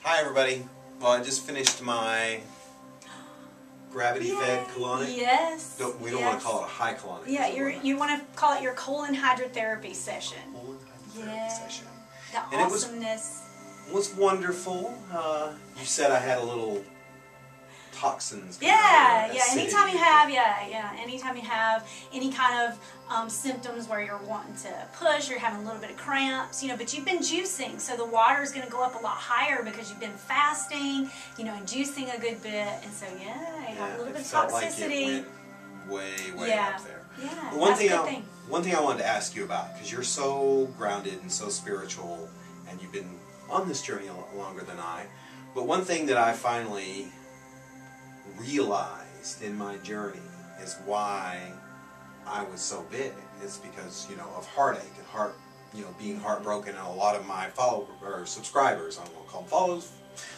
Hi everybody. Well, I just finished my gravity-fed colonic. Yes. We don't want to call it a high colonic. Yeah, you want to call it your colon hydrotherapy session. Colon hydrotherapy session. The and awesomeness. It was wonderful. You said I had a little toxins. Yeah. Anytime you have, anytime you have any kind of symptoms where you're wanting to push, you're having a little bit of cramps, but you've been juicing, so the water is going to go up a lot higher because you've been fasting, and juicing a good bit, and so you have a little bit of toxicity. Like it went way up there. Yeah. But one thing I wanted to ask you about, because you're so grounded and so spiritual, and you've been on this journey a lot longer than I. But one thing that I finally realized in my journey is why I was so big. It's because, of heartache and being heartbroken, and a lot of my subscribers, I don't want to call them followers,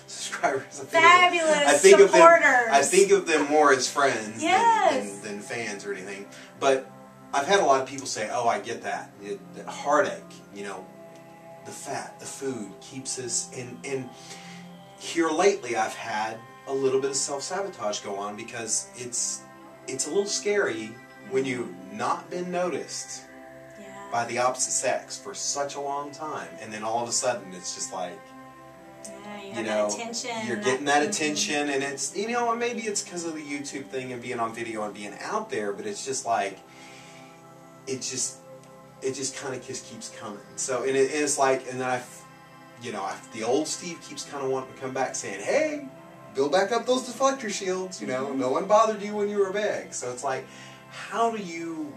subscribers. Fabulous supporters. I think of them more as friends than fans or anything. But I've had a lot of people say, oh, I get that. The heartache, the fat, the food keeps us in. And here lately I've had a little bit of self-sabotage go on, because it's a little scary when you've not been noticed by the opposite sex for such a long time, and then all of a sudden it's just like, that attention. You're getting that attention, and it's, maybe it's because of the YouTube thing and being on video and being out there, but it's just like, it just kind of just keeps coming. So, and it's like, and then the old Steve keeps kind of wanting to come back saying, hey, build back up those deflector shields, no one bothered you when you were big. So it's like, how do you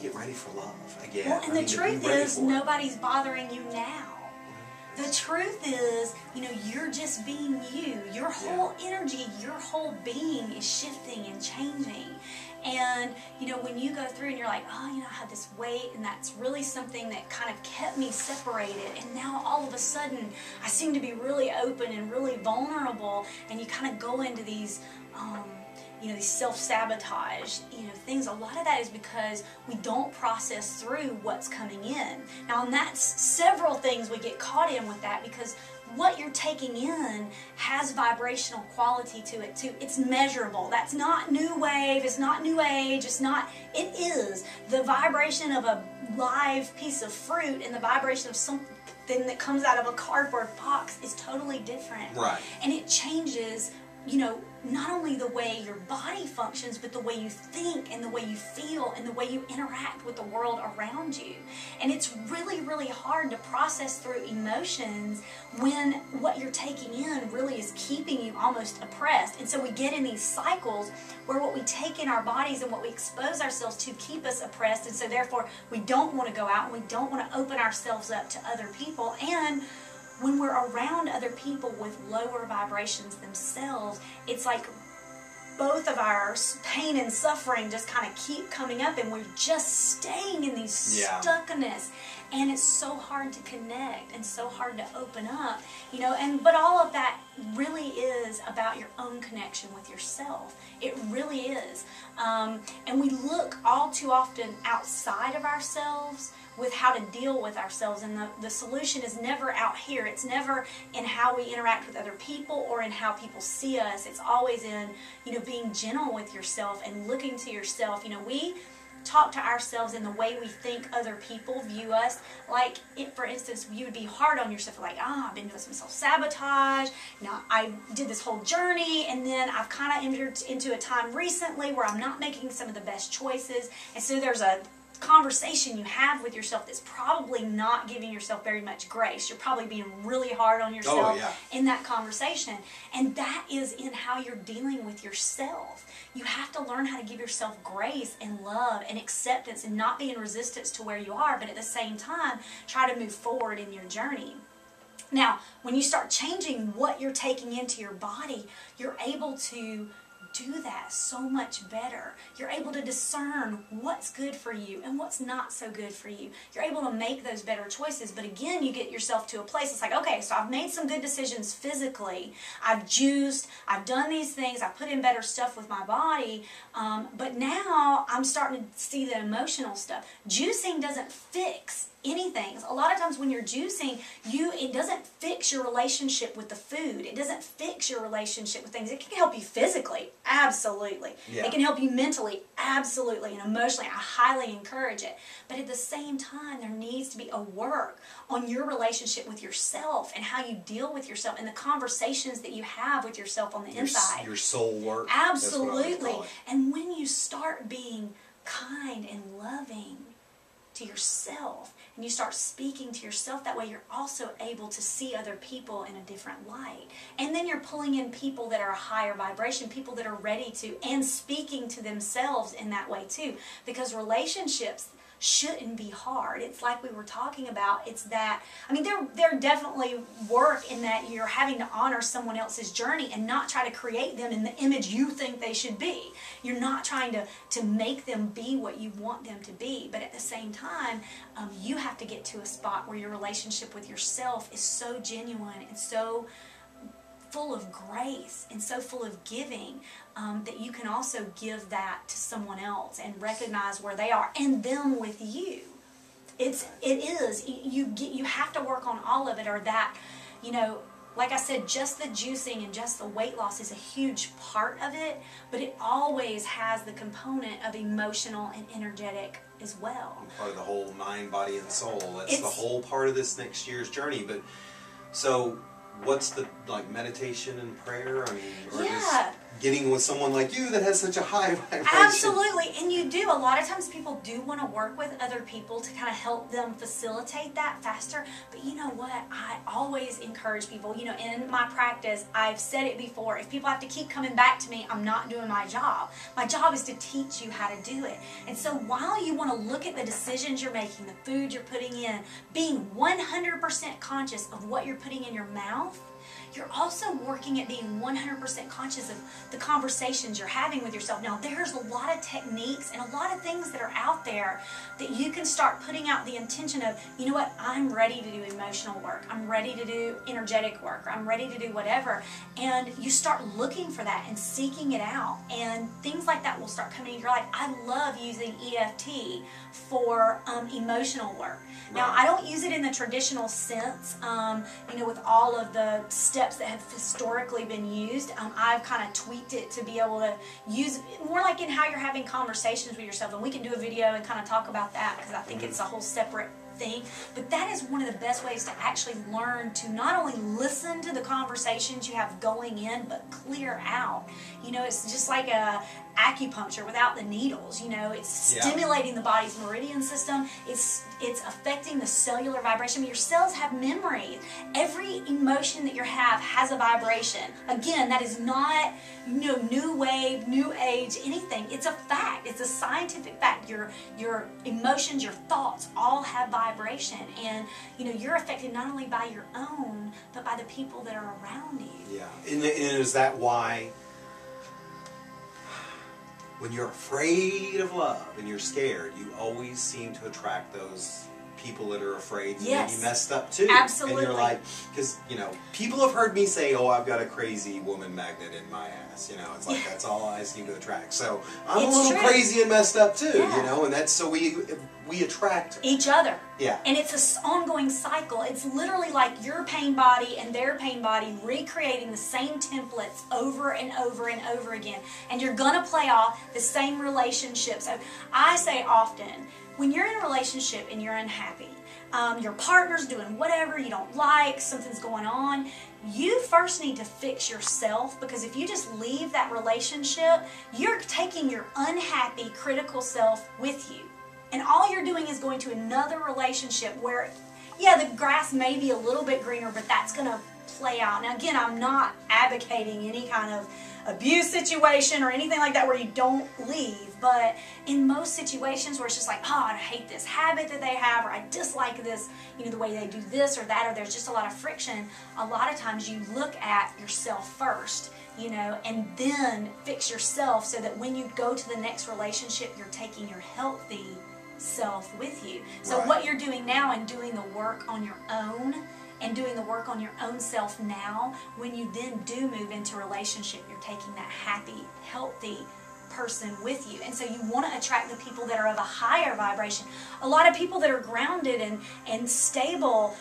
get ready for love again? Well, and the truth is, nobody's bothering you now. The truth is, you're just being you. Your whole energy, your whole being is shifting and changing. And, when you go through and you're like, oh, I had this weight, and that's really something that kind of kept me separated. And now all of a sudden, I seem to be really open and really vulnerable. And you kind of go into these, these self-sabotage, things. A lot of that is because we don't process through what's coming in. Now, and that's several things we get caught in with that, because what you're taking in has vibrational quality to it too. It's measurable. That's not new wave. It's not new age. It is. The vibration of a live piece of fruit and the vibration of something that comes out of a cardboard box is totally different. Right. And it changes, not only the way your body functions, but the way you think and the way you feel and the way you interact with the world around you. And it's really, really hard to process through emotions when what you're taking in really is keeping you almost oppressed. And so we get in these cycles where what we take in our bodies and what we expose ourselves to keep us oppressed. And so therefore we don't want to go out, and we don't want to open ourselves up to other people. And when we're around other people with lower vibrations themselves, it's like both of our pain and suffering just kind of keep coming up, and we're just staying in these stuckness. And it's so hard to connect and so hard to open up, but all of that really is about your own connection with yourself. It really is. And we look all too often outside of ourselves with how to deal with ourselves, and the solution is never out here. It's never in how we interact with other people or in how people see us. It's always in, being gentle with yourself and looking to yourself. We talk to ourselves in the way we think other people view us. Like, for instance, you would be hard on yourself, like, I've been doing some self-sabotage, I did this whole journey, and then I've kind of entered into a time recently where I'm not making some of the best choices, and so there's a conversation you have with yourself that's probably not giving yourself very much grace. You're probably being really hard on yourself in that conversation. And that is in how you're dealing with yourself. You have to learn how to give yourself grace and love and acceptance, and not be in resistance to where you are, but at the same time try to move forward in your journey. Now, when you start changing what you're taking into your body, you're able to do that so much better. You're able to discern what's good for you and what's not so good for you. You're able to make those better choices. But again, you get yourself to a place, it's like, okay, so I've made some good decisions physically. I've juiced, I've done these things, I've put in better stuff with my body, but now I'm starting to see the emotional stuff. Juicing doesn't fix anything. A lot of times when you're juicing, it doesn't fix your relationship with the food. It doesn't fix your relationship with things. It can help you physically, absolutely. Yeah. It can help you mentally, absolutely, and emotionally. I highly encourage it. But at the same time, there needs to be a work on your relationship with yourself and how you deal with yourself and the conversations that you have with yourself on the inside. Your soul work. Absolutely. And when you start being kind and loving to yourself, and you start speaking to yourself that way, you're also able to see other people in a different light. And then you're pulling in people that are a higher vibration, people that are ready to, and speaking to themselves in that way too. Because relationships shouldn't be hard. It's like we were talking about. It's that, I mean, they're definitely work in that you're having to honor someone else's journey and not try to create them in the image you think they should be. You're not trying to make them be what you want them to be. But at the same time, you have to get to a spot where your relationship with yourself is so genuine and so full of grace and so full of giving that you can also give that to someone else and recognize where they are and them with you. It is you have to work on all of it, or that, you know, like I said, just the juicing and just the weight loss is a huge part of it, but it always has the component of emotional and energetic as well. Part of the whole mind, body, and soul. That's the whole part of this next year's journey. But so what's the, like, meditation and prayer? I mean, or just getting with someone like you that has such a high vibration. Absolutely, and you do. A lot of times people do want to work with other people to kind of help them facilitate that faster. But you know what? I always encourage people, you know, in my practice, I've said it before, if people have to keep coming back to me, I'm not doing my job. My job is to teach you how to do it. And so while you want to look at the decisions you're making, the food you're putting in, being 100% conscious of what you're putting in your mouth, you're also working at being 100% conscious of the conversations you're having with yourself. Now, there's a lot of techniques and a lot of things that are out there that you can start putting out the intention of, you know what, I'm ready to do emotional work. I'm ready to do energetic work. Or I'm ready to do whatever. And you start looking for that and seeking it out. And things like that will start coming into your life. I love using EFT for emotional work. Now, I don't use it in the traditional sense, you know, with all of the steps that have historically been used. I've kind of tweaked it to be able to use more like in how you're having conversations with yourself. And we can do a video and kind of talk about that because I think it's a whole separate thing. But that is one of the best ways to actually learn to not only listen to the conversations you have going in, but clear out. You know, it's just like a acupuncture without the needles. You know, it's stimulating the body's meridian system. It's affecting the cellular vibration. I mean, your cells have memory. Every emotion that you have has a vibration. Again, that is not, you know, new wave, new age, anything. It's a fact. It's a scientific fact. Your emotions, your thoughts all have vibration, and you know, you're affected not only by your own, but by the people that are around you. Yeah, and is that why when you're afraid of love and you're scared, you always seem to attract those people that are afraid to be messed up too? Absolutely. And you're like, because, you know, people have heard me say, oh, I've got a crazy woman magnet in my ass. You know, it's like that's all I seem to attract. So I'm a little crazy and messed up too, you know, and that's so we attract each other. Yeah. And it's an ongoing cycle. It's literally like your pain body and their pain body recreating the same templates over and over and over again. And you're going to play off the same relationships. So I say often, when you're in a relationship and you're unhappy, your partner's doing whatever you don't like, something's going on, you first need to fix yourself, because if you just leave that relationship, you're taking your unhappy, critical self with you. And all you're doing is going to another relationship where, yeah, the grass may be a little bit greener, but that's going to play out. Now, again, I'm not advocating any kind of abuse situation or anything like that where you don't leave, but in most situations where it's just like, oh, I hate this habit that they have, or I dislike this, you know, the way they do this or that, or there's just a lot of friction, a lot of times you look at yourself first, you know, and then fix yourself so that when you go to the next relationship, you're taking your healthy self with you. So what you're doing now and doing the work on your own and doing the work on your own self now, when you then do move into a relationship, you're taking that happy, healthy person with you. And so you want to attract the people that are of a higher vibration. A lot of people that are grounded and stable,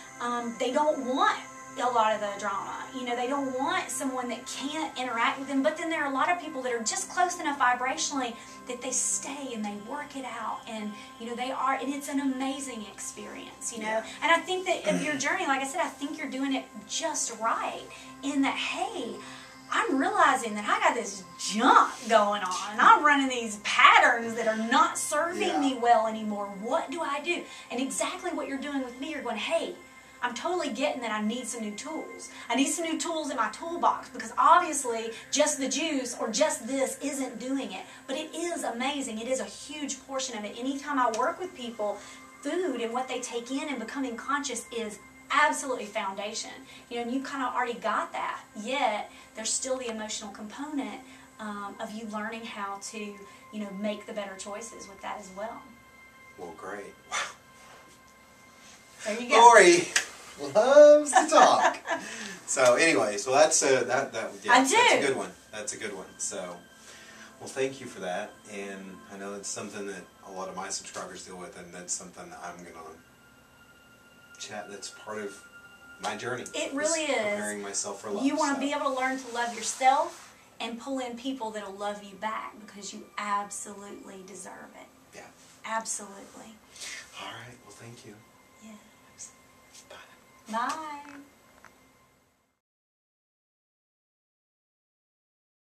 they don't want a lot of the drama. You know, they don't want someone that can't interact with them. But then there are a lot of people that are just close enough vibrationally that they stay and they work it out, and you know, they are, and it's an amazing experience, you know. Yeah. And I think that of your journey, like I said, I think you're doing it just right in that, hey, I'm realizing that I got this junk going on, and I'm running these patterns that are not serving me well anymore. What do I do? And exactly what you're doing with me, you're going, hey, I'm totally getting that I need some new tools. I need some new tools in my toolbox, because obviously just the juice or just this isn't doing it. But it is amazing. It is a huge portion of it. Anytime I work with people, food and what they take in and becoming conscious is absolutely foundation. You know, and you kind of already got that. Yet there's still the emotional component of you learning how to, you know, make the better choices with that as well. Well, great. Wow. There you go. Lori loves to talk. So, anyways, well, that's yeah, I do. That's a good one. That's a good one. So, well, thank you for that. And I know it's something that a lot of my subscribers deal with, and that's something that I'm gonna chat. That's part of my journey. It really is. Preparing myself for love. You want to be able to learn to love yourself and pull in people that'll love you back, because you absolutely deserve it. Yeah. Absolutely. All right. Well, thank you. Yes. Bye. Bye.